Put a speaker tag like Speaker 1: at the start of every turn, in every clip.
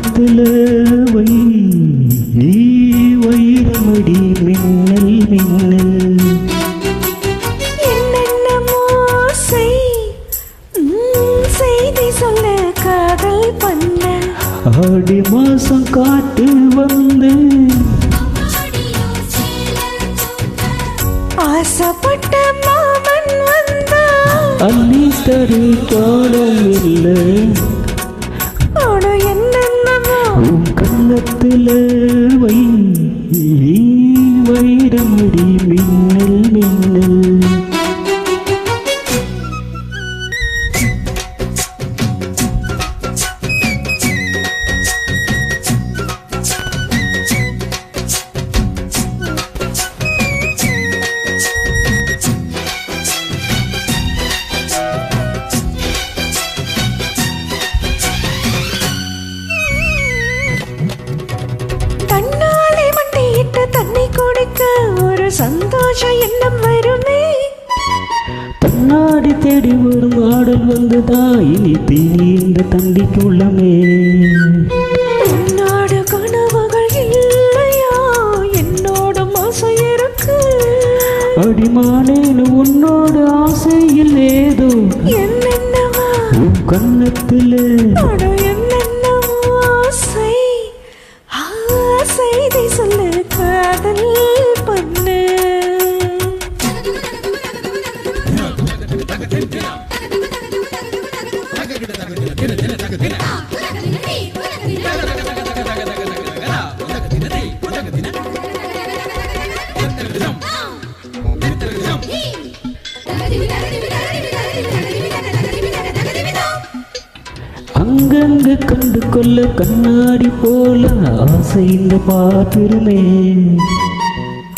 Speaker 1: கன்னத்துல வை வைரமடி மின்னல் மின்னல்
Speaker 2: என்னென்னமோ செய்தி சொல்ல காதல் பண்ண
Speaker 1: ஆடி மாசம் காட்டு வந்து
Speaker 2: ஆசைப்பட்ட மாமன் வந்தா
Speaker 1: அள்ளி தரு காலம் இல்லை
Speaker 2: என்னென்னமோ
Speaker 1: உன் கன்னத்துல வை வைரமடி மின்னல் மின்னல்
Speaker 2: தன்னாலே மண்டியிட்டு தண்ணி குடிக்க ஒரு சந்தோஷம் எண்ணம் வருமே
Speaker 1: தன்னாடி தேடி வரும் ஆடல் வந்துதா இனி தீனி இந்த தண்டிக்குள்ளமே
Speaker 2: உன்னோட கனவுகள் இல்லையா என்னோட ஆசை இருக்கு
Speaker 1: அடிமானேன்னு உன்னோட ஆசையில் ஏதோ
Speaker 2: என்னென்னவா
Speaker 1: உன் கன்னத்துல
Speaker 2: என்னென்னவோ செய்தி சொல்லு காதல் பண்ணு
Speaker 1: அங்கங்க கண்டு கொள்ள கண்ணாடி போல ஆசை இந்த பார்த்திருமே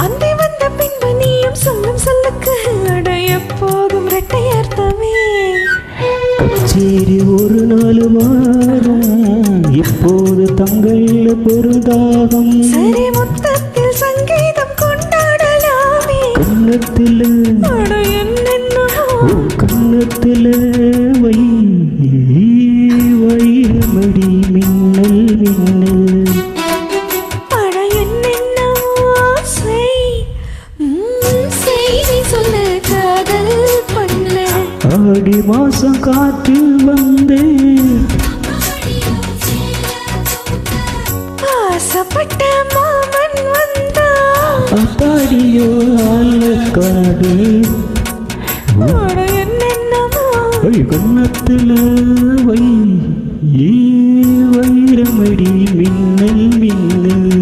Speaker 2: அந்தி வந்த பின்பு நீயும் சொல்லும் சொல்லுக்கு அடைய போதும் இரட்டையர்த்தமே
Speaker 1: கச்சேரி ஒரு நாள் மாறும் இப்போது தங்கள் பொருதாகம்
Speaker 2: சரி மொத்தத்தில் சங்கீதம் கொண்டாடலாமே
Speaker 1: கன்னத்தில்
Speaker 2: என்னென்னவோ
Speaker 1: கன்னத்தில் வை வைரமடி மின்னல் மின்னல்
Speaker 2: என்னென்னவோ செய்தி சொல்ல காதல் பண்ண
Speaker 1: ஆடி மாசம் காற்று வந்து
Speaker 2: ஆசைப்பட்ட மாமன் வந்தா
Speaker 1: அத்தாடியோ ஆலக்காடு
Speaker 2: என்னென்னவோ
Speaker 1: கன்னத்துல வை வைரமடி மின்னல் மின்னல்